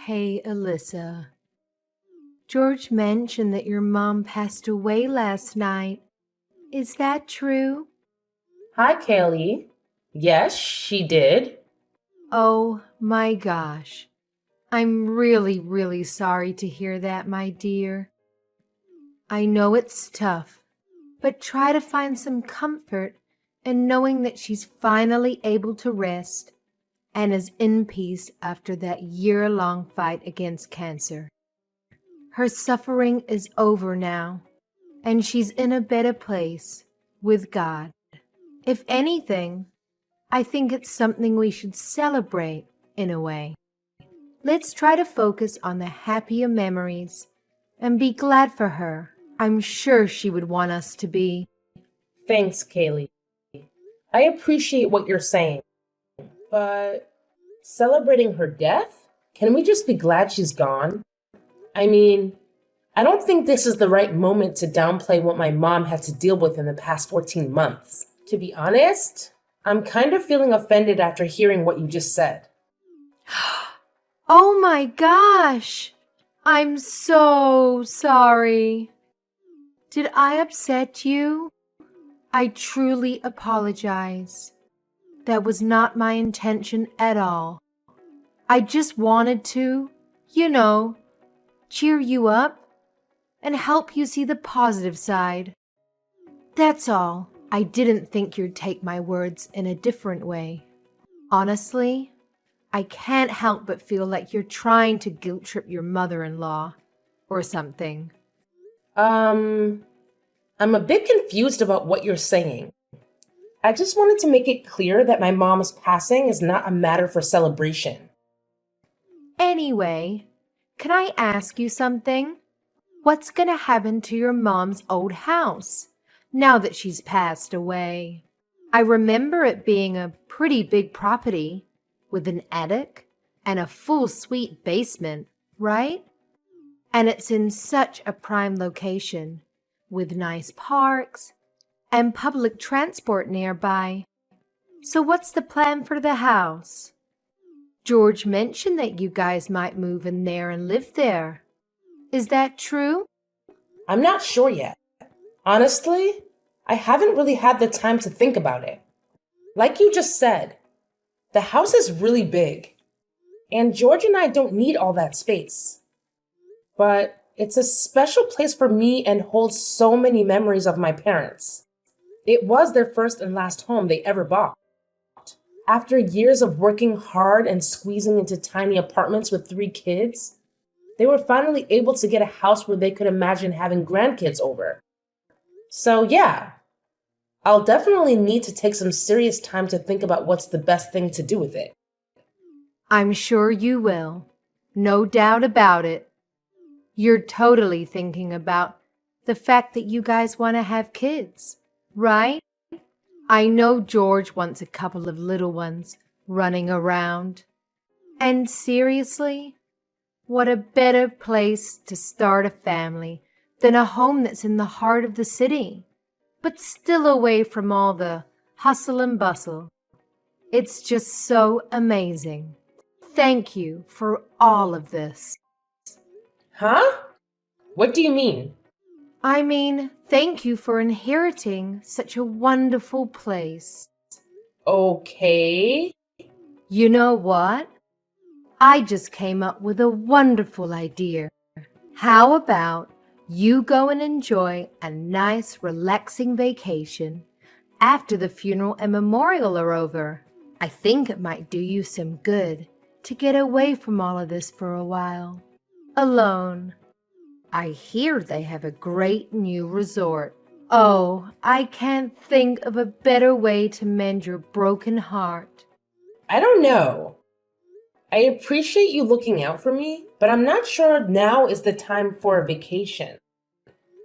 Hey, Alyssa. George mentioned that your mom passed away last night. Is that true? Hi, Kaylee. Yes, she did. Oh my gosh. I'm really, really sorry to hear that, my dear. I know it's tough, but try to find some comfort in knowing that she's finally able to rest and is in peace after that year-long fight against cancer. Her suffering is over now, and she's in a better place with God. If anything, I think it's something we should celebrate in a way. Let's try to focus on the happier memories and be glad for her. I'm sure she would want us to be. Thanks, Kaylee. I appreciate what you're saying, but celebrating her death? Can we just be glad she's gone? I mean, I don't think this is the right moment to downplay what my mom had to deal with in the past 14 months. To be honest, I'm kind of feeling offended after hearing what you just said. Oh my gosh! I'm so sorry. Did I upset you? I truly apologize. That was not my intention at all. I just wanted to, you know, cheer you up and help you see the positive side. That's all. I didn't think you'd take my words in a different way. Honestly, I can't help but feel like you're trying to guilt trip your mother-in-law or something. Um, I'm a bit confused about what you're saying. I just wanted to make it clear that my mom's passing is not a matter for celebration. Anyway, can I ask you something? What's gonna happen to your mom's old house now that she's passed away? I remember it being a pretty big property with an attic and a full suite basement, right? And it's in such a prime location with nice parks and public transport nearby. So what's the plan for the house? George mentioned that you guys might move in there and live there. Is that true? I'm not sure yet. Honestly, I haven't really had the time to think about it. Like you just said, the house is really big, and George and I don't need all that space. But it's a special place for me and holds so many memories of my parents. It was their first and last home they ever bought. After years of working hard and squeezing into tiny apartments with 3 kids, they were finally able to get a house where they could imagine having grandkids over. So, yeah, I'll definitely need to take some serious time to think about what's the best thing to do with it. I'm sure you will. No doubt about it. You're totally thinking about the fact that you guys want to have kids, right? I know George wants a couple of little ones running around. And seriously, what a better place to start a family than a home that's in the heart of the city, but still away from all the hustle and bustle. It's just so amazing. Thank you for all of this. Huh? What do you mean? I mean, thank you for inheriting such a wonderful place. Okay. You know what? I just came up with a wonderful idea. How about you go and enjoy a nice, relaxing vacation after the funeral and memorial are over? I think it might do you some good to get away from all of this for a while. Alone. I hear they have a great new resort. Oh, I can't think of a better way to mend your broken heart. I don't know. I appreciate you looking out for me, but I'm not sure now is the time for a vacation.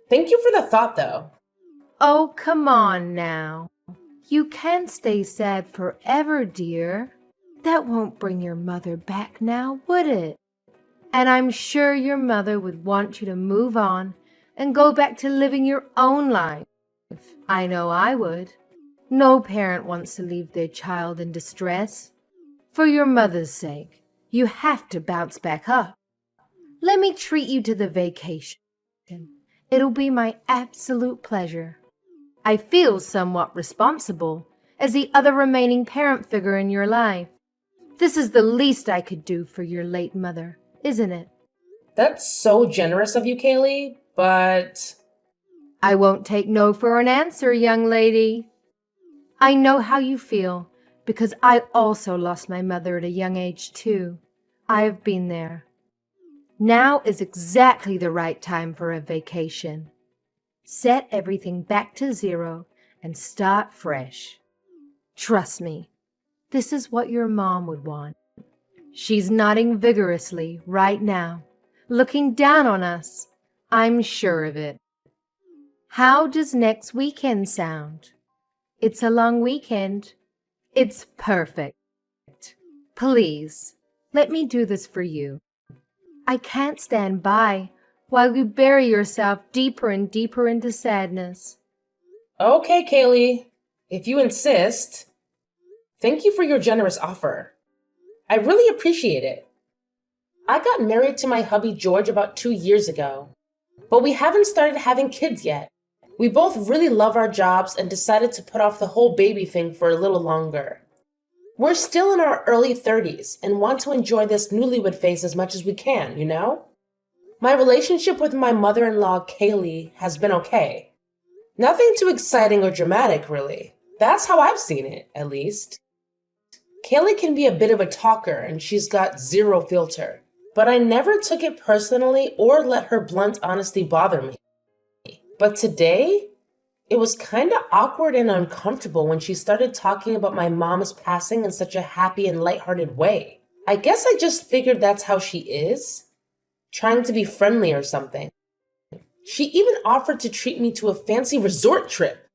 Thank you for the thought, though. Oh, come on now. You can't stay sad forever, dear. That won't bring your mother back now, would it? And I'm sure your mother would want you to move on and go back to living your own life. I know I would. No parent wants to leave their child in distress. For your mother's sake, You have to bounce back up. Let me treat you to the vacation. It'll be my absolute pleasure. I feel somewhat responsible as the other remaining parent figure in your life. This is the least I could do for your late mother, isn't it? That's so generous of you, Kaylee, but I won't take no for an answer, young lady. I know how you feel because I also lost my mother at a young age too. I've been there. Now is exactly the right time for a vacation. Set everything back to zero and start fresh. Trust me, this is what your mom would want. She's nodding vigorously right now, looking down on us. I'm sure of it. How does next weekend sound? It's a long weekend. It's perfect. Please, let me do this for you. I can't stand by while you bury yourself deeper and deeper into sadness. okay, Kaylee, if you insist. Thank you for your generous offer. I really appreciate it. I got married to my hubby George about 2 years ago, but we haven't started having kids yet. We both really love our jobs and decided to put off the whole baby thing for a little longer. We're still in our early 30s and want to enjoy this newlywed phase as much as we can, you know? My relationship with my mother-in-law, Kaylee, has been okay. Nothing too exciting or dramatic, really. That's how I've seen it, at least. Kaylee can be a bit of a talker and she's got zero filter, but I never took it personally or let her blunt honesty bother me. But today, it was kind of awkward and uncomfortable when she started talking about my mom's passing in such a happy and lighthearted way. I guess I just figured that's how she is, trying to be friendly or something. She even offered to treat me to a fancy resort trip.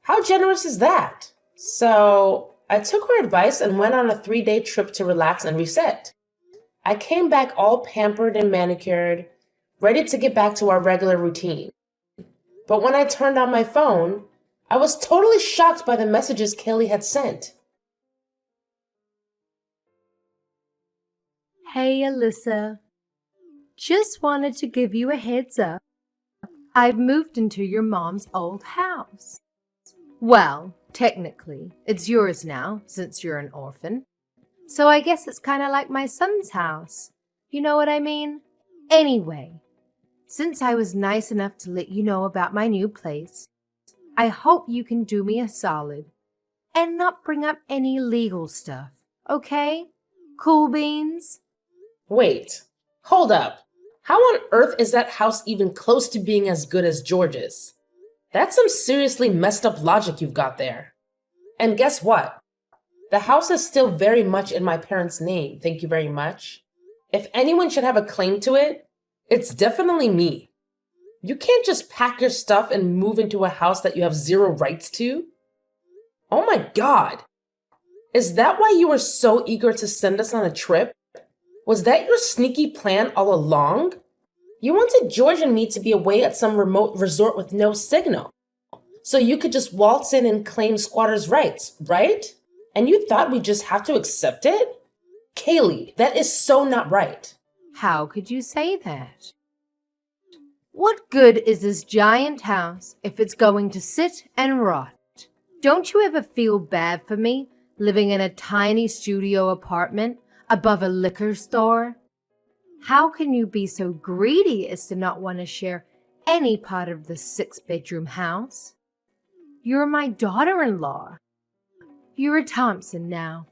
How generous is that? So I took her advice and went on a 3-day trip to relax and reset. I came back all pampered and manicured, ready to get back to our regular routine. But when I turned on my phone, I was totally shocked by the messages Kaylee had sent. Hey, Alyssa. Just wanted to give you a heads up. I've moved into your mom's old house. Well, technically, it's yours now, since you're an orphan. So I guess it's kind of like my son's house. You know what I mean? Anyway, since I was nice enough to let you know about my new place, I hope you can do me a solid and not bring up any legal stuff, okay? Cool beans? Wait, hold up. How on earth is that house even close to being as good as George's? That's some seriously messed up logic you've got there. And guess what? The house is still very much in my parents' name, thank you very much. If anyone should have a claim to it, it's definitely me. You can't just pack your stuff and move into a house that you have zero rights to. Oh my God. Is that why you were so eager to send us on a trip? Was that your sneaky plan all along? You wanted George and me to be away at some remote resort with no signal, so you could just waltz in and claim squatters' rights, right? And you thought we'd just have to accept it? Kaylee, that is so not right. How could you say that? What good is this giant house if it's going to sit and rot? Don't you ever feel bad for me living in a tiny studio apartment above a liquor store? How can you be so greedy as to not want to share any part of the 6-bedroom house? You're my daughter-in-law. You're a Thompson now.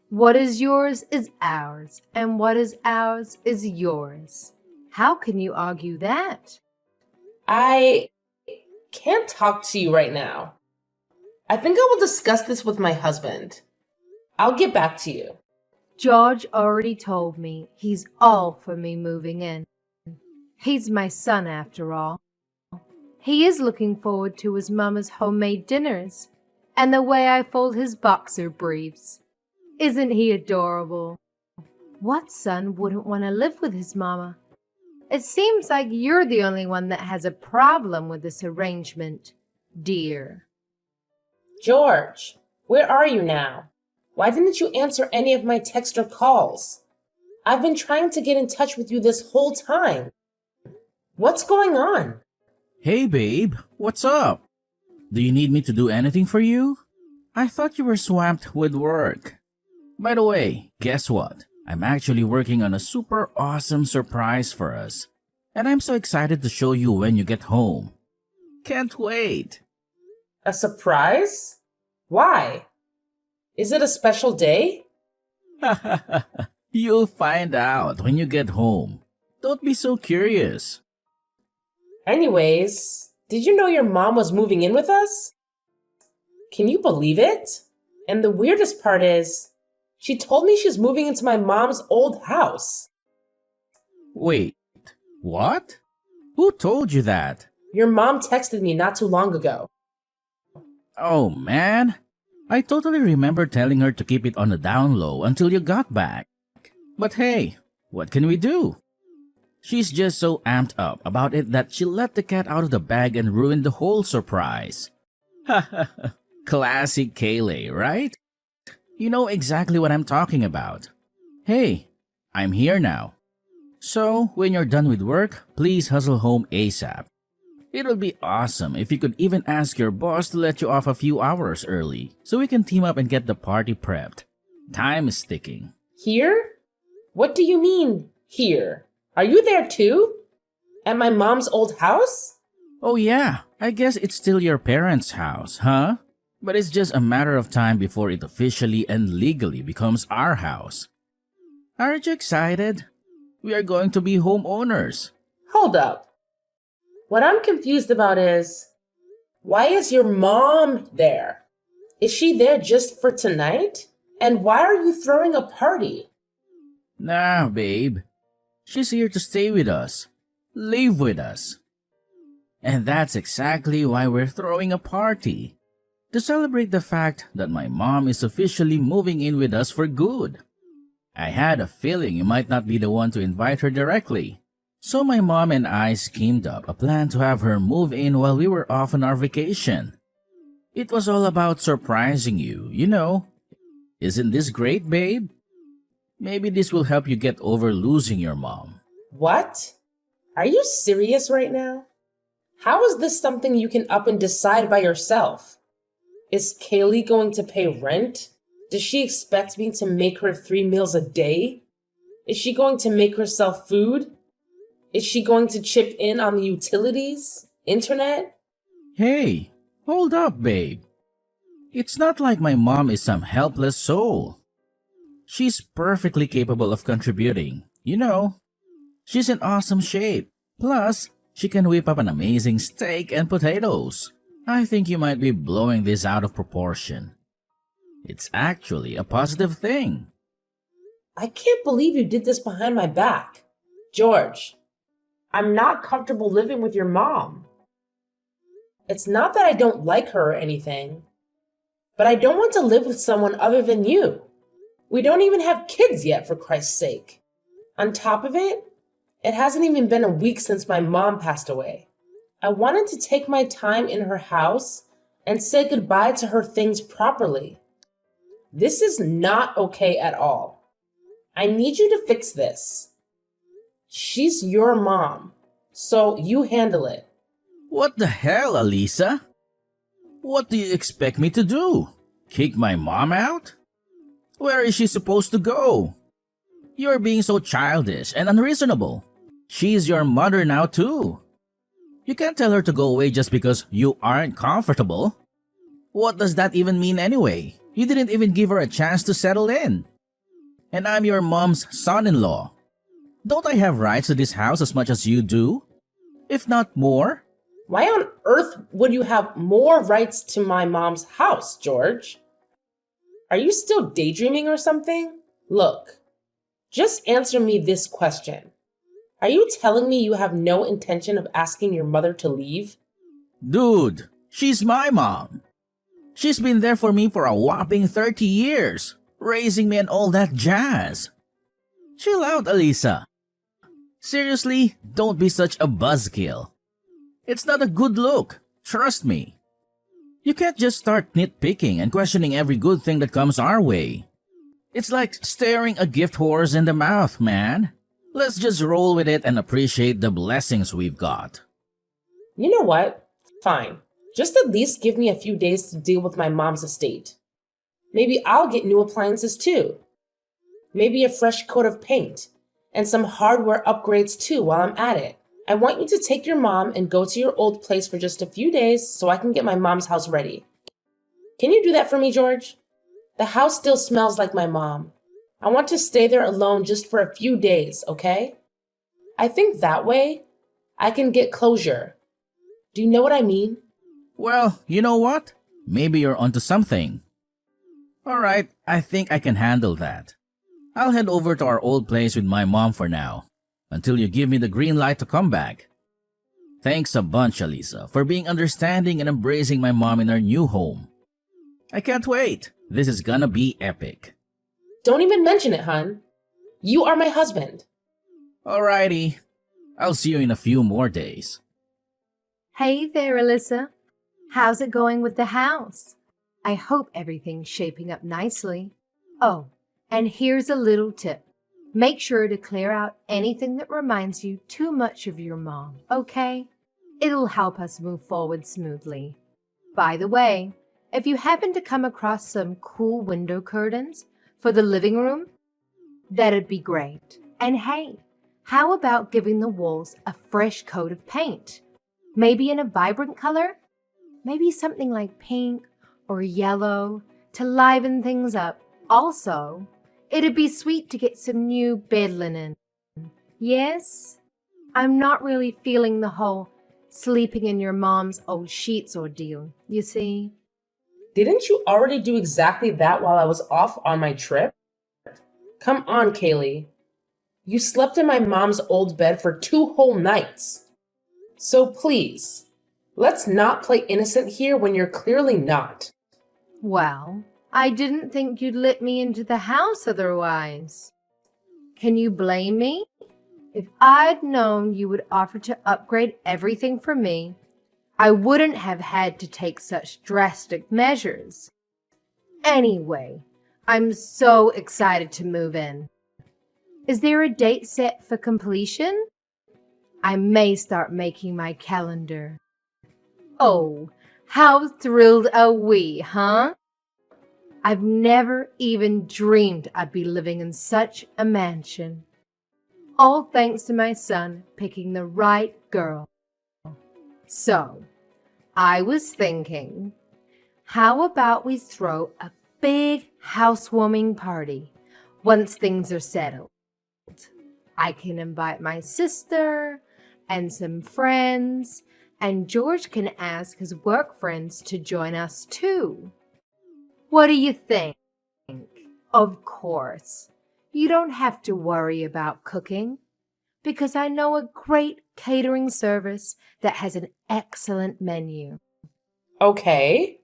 What is yours is ours, and what is ours is yours. How can you argue that? I can't talk to you right now. I think I will discuss this with my husband. I'll get back to you. George already told me he's all for me moving in. He's my son after all. He is looking forward to his mama's homemade dinners and the way I fold his boxer briefs. Isn't he adorable? What son wouldn't want to live with his mama? It seems like you're the only one that has a problem with this arrangement, dear. George, where are you now? Why didn't you answer any of my text or calls? I've been trying to get in touch with you this whole time. What's going on? Hey babe, what's up? Do you need me to do anything for you? I thought you were swamped with work. By the way, guess what? I'm actually working on a super awesome surprise for us. And I'm so excited to show you when you get home. Can't wait. A surprise? Why? Is it a special day? You'll find out when you get home. Don't be so curious. Anyways, did you know your mom was moving in with us? Can you believe it? And the weirdest part is, she told me she's moving into my mom's old house. Wait, what? Who told you that? Your mom texted me not too long ago. Oh man, I totally remember telling her to keep it on the down low until you got back. But hey, what can we do? She's just so amped up about it that she let the cat out of the bag and ruined the whole surprise. Classic Kayleigh, right? You know exactly what I'm talking about. Hey, I'm here now. So, when you're done with work, please hustle home ASAP. It'll be awesome if you could even ask your boss to let you off a few hours early so we can team up and get the party prepped. Time is ticking. Here? What do you mean, here? Are you there too? At my mom's old house? Oh yeah, I guess it's still your parents' house, huh? But it's just a matter of time before it officially and legally becomes our house. Aren't you excited? We are going to be homeowners. Hold up. What I'm confused about is, why is your mom there? Is she there just for tonight? And why are you throwing a party? Nah, babe. She's here to stay with us. Live with us. And that's exactly why we're throwing a party. To celebrate the fact that my mom is officially moving in with us for good. I had a feeling you might not be the one to invite her directly. So my mom and I schemed up a plan to have her move in while we were off on our vacation. It was all about surprising you, you know. Isn't this great, babe? Maybe this will help you get over losing your mom. What? Are you serious right now? How is this something you can up and decide by yourself? Is Kayleigh going to pay rent? Does she expect me to make her 3 meals a day? Is she going to make herself food? Is she going to chip in on the utilities? Internet? Hey, hold up, babe. It's not like my mom is some helpless soul. She's perfectly capable of contributing, you know. She's in awesome shape. Plus, she can whip up an amazing steak and potatoes. I think you might be blowing this out of proportion. It's actually a positive thing. I can't believe you did this behind my back. George, I'm not comfortable living with your mom. It's not that I don't like her or anything, but I don't want to live with someone other than you. We don't even have kids yet, for Christ's sake. On top of it, it hasn't even been a week since my mom passed away. I wanted to take my time in her house and say goodbye to her things properly. This is not okay at all. I need you to fix this. She's your mom, so you handle it. What the hell, Alisa? What do you expect me to do? Kick my mom out? Where is she supposed to go? You're being so childish and unreasonable. She's your mother now too. You can't tell her to go away just because you aren't comfortable. What does that even mean anyway? You didn't even give her a chance to settle in. And I'm your mom's son-in-law. Don't I have rights to this house as much as you do? If not more? Why on earth would you have more rights to my mom's house, George? Are you still daydreaming or something? Look, just answer me this question. Are you telling me you have no intention of asking your mother to leave? Dude, she's my mom. She's been there for me for a whopping 30 years, raising me and all that jazz. Chill out, Alisa. Seriously, don't be such a buzzkill. It's not a good look, trust me. You can't just start nitpicking and questioning every good thing that comes our way. It's like staring a gift horse in the mouth, man. Let's just roll with it and appreciate the blessings we've got. You know what? Fine. Just at least give me a few days to deal with my mom's estate. Maybe I'll get new appliances too. Maybe a fresh coat of paint and some hardware upgrades too while I'm at it. I want you to take your mom and go to your old place for just a few days so I can get my mom's house ready. Can you do that for me, George? The house still smells like my mom. I want to stay there alone just for a few days, okay? I think that way I can get closure. Do you know what I mean? Well, you know what? Maybe you're onto something. Alright, I think I can handle that. I'll head over to our old place with my mom for now, until you give me the green light to come back. Thanks a bunch, Alisa, for being understanding and embracing my mom in our new home. I can't wait. This is gonna be epic. Don't even mention it, hun. You are my husband. Alrighty. I'll see you in a few more days. Hey there, Alyssa. How's it going with the house? I hope everything's shaping up nicely. Oh, and here's a little tip. Make sure to clear out anything that reminds you too much of your mom, okay? It'll help us move forward smoothly. By the way, if you happen to come across some cool window curtains for the living room, that'd be great. And hey, how about giving the walls a fresh coat of paint? Maybe in a vibrant color? Maybe something like pink or yellow to liven things up. Also, it'd be sweet to get some new bed linen. Yes? I'm not really feeling the whole sleeping in your mom's old sheets ordeal, you see? Didn't you already do exactly that while I was off on my trip? Come on, Kaylee. You slept in my mom's old bed for 2 whole nights. So please, let's not play innocent here when you're clearly not. Well, I didn't think you'd let me into the house otherwise. Can you blame me? If I'd known you would offer to upgrade everything for me, I wouldn't have had to take such drastic measures. Anyway, I'm so excited to move in. Is there a date set for completion? I may start making my calendar. Oh, how thrilled are we, huh? I've never even dreamed I'd be living in such a mansion. All thanks to my son picking the right girl. So, I was thinking, how about we throw a big housewarming party once things are settled? I can invite my sister and some friends, and George can ask his work friends to join us too. What do you think? Of course, you don't have to worry about cooking, because I know a great catering service that has an excellent menu. Okay.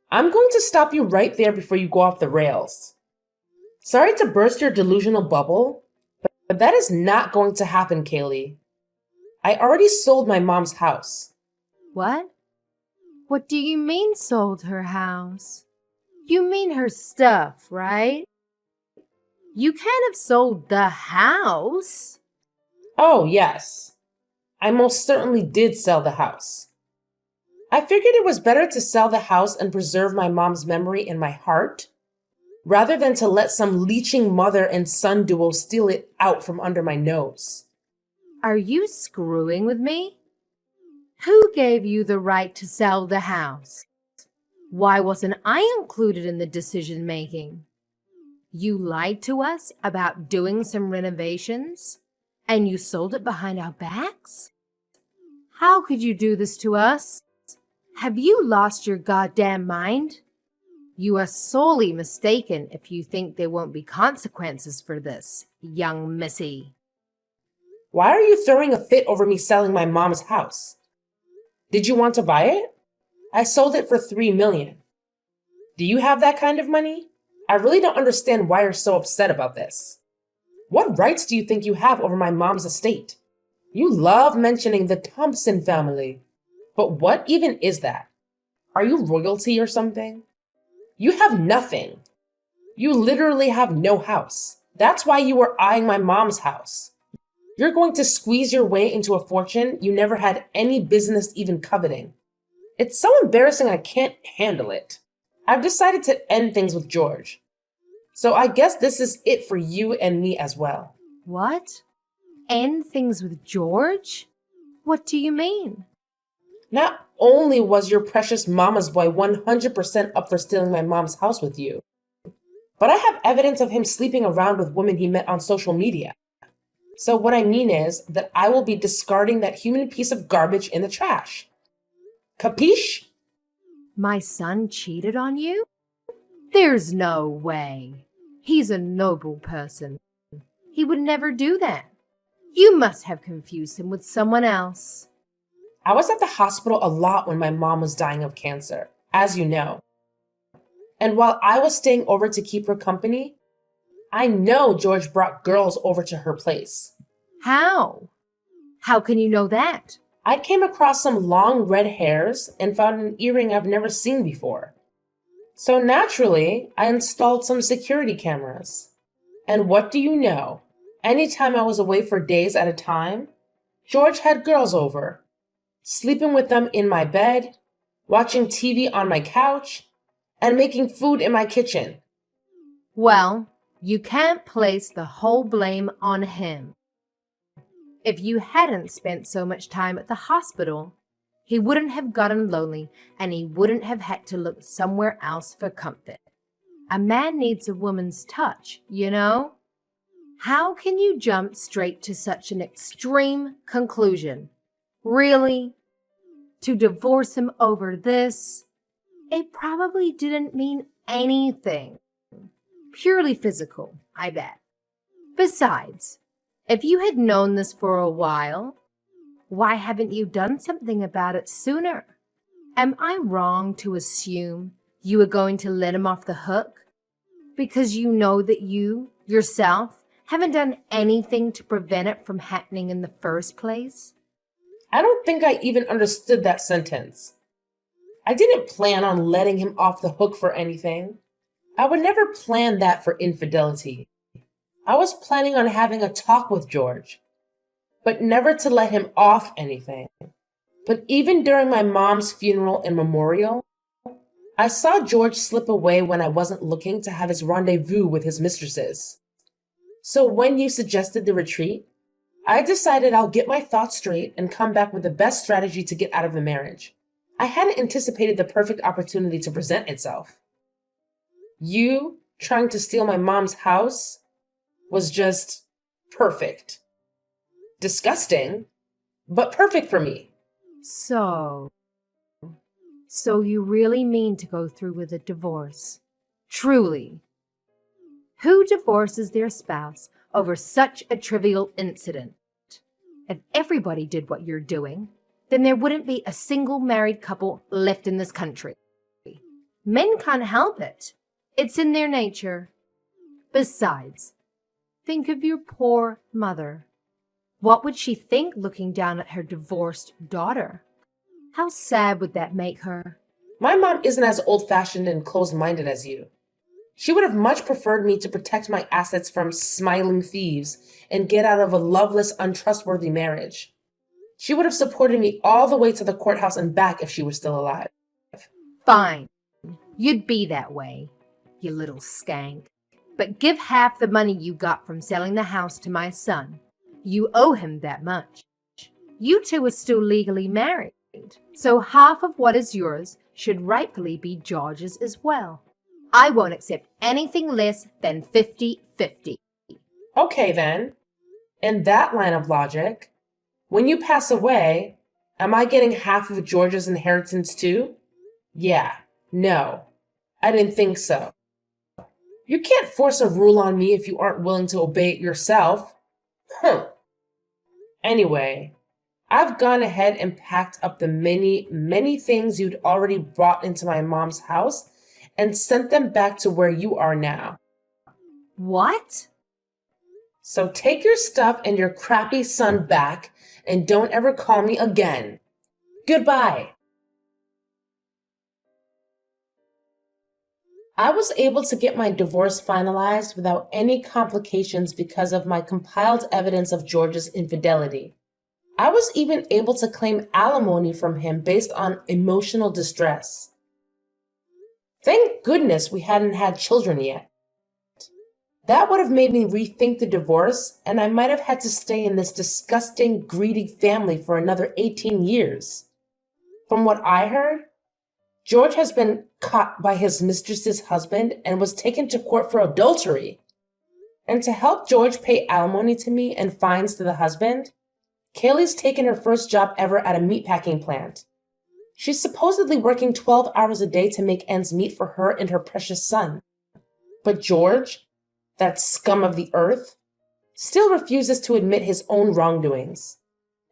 I'm going to stop you right there before you go off the rails. Sorry to burst your delusional bubble, but that is not going to happen, Kaylee. I already sold my mom's house. What? What do you mean sold her house? You mean her stuff, right? You can't have sold the house. Oh, yes. I most certainly did sell the house. I figured it was better to sell the house and preserve my mom's memory in my heart, rather than to let some leeching mother and son duo steal it out from under my nose. Are you screwing with me? Who gave you the right to sell the house? Why wasn't I included in the decision making? You lied to us about doing some renovations, and you sold it behind our backs? How could you do this to us? Have you lost your goddamn mind? You are sorely mistaken if you think there won't be consequences for this, young missy. Why are you throwing a fit over me selling my mom's house? Did you want to buy it? I sold it for $3 million. Do you have that kind of money? I really don't understand why you're so upset about this. What rights do you think you have over my mom's estate? You love mentioning the Thompson family. But what even is that? Are you royalty or something? You have nothing. You literally have no house. That's why you were eyeing my mom's house. You're going to squeeze your way into a fortune you never had any business even coveting. It's so embarrassing I can't handle it. I've decided to end things with George. So I guess this is it for you and me as well. What? End things with George? What do you mean? Not only was your precious mama's boy 100% up for stealing my mom's house with you, but I have evidence of him sleeping around with women he met on social media. So what I mean is that I will be discarding that human piece of garbage in the trash. Capiche? My son cheated on you? There's no way. He's a noble person. He would never do that. You must have confused him with someone else. I was at the hospital a lot when my mom was dying of cancer, as you know. And while I was staying over to keep her company, I know George brought girls over to her place. How? How can you know that? I came across some long red hairs and found an earring I've never seen before. So naturally, I installed some security cameras. And what do you know? Anytime I was away for days at a time, George had girls over, sleeping with them in my bed, watching TV on my couch, and making food in my kitchen. Well, you can't place the whole blame on him. If you hadn't spent so much time at the hospital, he wouldn't have gotten lonely and he wouldn't have had to look somewhere else for comfort. A man needs a woman's touch, you know? How can you jump straight to such an extreme conclusion? Really? To divorce him over this? It probably didn't mean anything. Purely physical, I bet. Besides, if you had known this for a while, why haven't you done something about it sooner? Am I wrong to assume you were going to let him off the hook? Because you know that you, yourself, haven't done anything to prevent it from happening in the first place? I don't think I even understood that sentence. I didn't plan on letting him off the hook for anything. I would never plan that for infidelity. I was planning on having a talk with George, but never to let him off anything. But even during my mom's funeral and memorial, I saw George slip away when I wasn't looking to have his rendezvous with his mistresses. So when you suggested the retreat, I decided I'll get my thoughts straight and come back with the best strategy to get out of the marriage. I hadn't anticipated the perfect opportunity to present itself. You trying to steal my mom's house was just perfect. Disgusting, but perfect for me. So you really mean to go through with a divorce? Truly? Who divorces their spouse over such a trivial incident? If everybody did what you're doing, then there wouldn't be a single married couple left in this country. Men can't help it. It's in their nature. Besides, think of your poor mother. What would she think looking down at her divorced daughter? How sad would that make her? My mom isn't as old-fashioned and closed-minded as you. She would have much preferred me to protect my assets from smiling thieves and get out of a loveless, untrustworthy marriage. She would have supported me all the way to the courthouse and back if she were still alive. Fine. You'd be that way, you little skank. But give half the money you got from selling the house to my son. You owe him that much. You two are still legally married, so half of what is yours should rightfully be George's as well. I won't accept anything less than 50-50. Okay then. In that line of logic, when you pass away, am I getting half of George's inheritance too? Yeah. No. I didn't think so. You can't force a rule on me if you aren't willing to obey it yourself. Anyway, I've gone ahead and packed up the many things you'd already brought into my mom's house and sent them back to where you are now. What? So take your stuff and your crappy son back and don't ever call me again. Goodbye. I was able to get my divorce finalized without any complications because of my compiled evidence of George's infidelity. I was even able to claim alimony from him based on emotional distress. Thank goodness we hadn't had children yet. That would have made me rethink the divorce, and I might have had to stay in this disgusting, greedy family for another 18 years. From what I heard, George has been caught by his mistress's husband and was taken to court for adultery. And to help George pay alimony to me and fines to the husband, Kaylee's taken her first job ever at a meatpacking plant. She's supposedly working 12 hours a day to make ends meet for her and her precious son. But George, that scum of the earth, still refuses to admit his own wrongdoings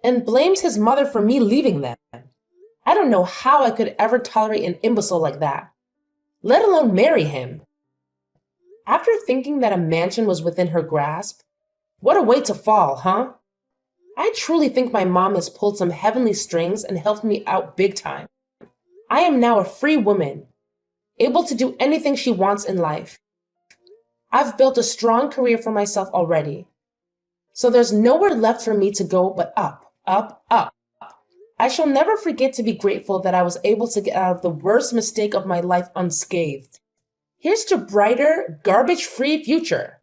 and blames his mother for me leaving them. I don't know how I could ever tolerate an imbecile like that, let alone marry him. After thinking that a mansion was within her grasp, what a way to fall, huh? I truly think my mom has pulled some heavenly strings and helped me out big time. I am now a free woman, able to do anything she wants in life. I've built a strong career for myself already, so there's nowhere left for me to go but up, up, up. I shall never forget to be grateful that I was able to get out of the worst mistake of my life unscathed. Here's to a brighter, garbage-free future.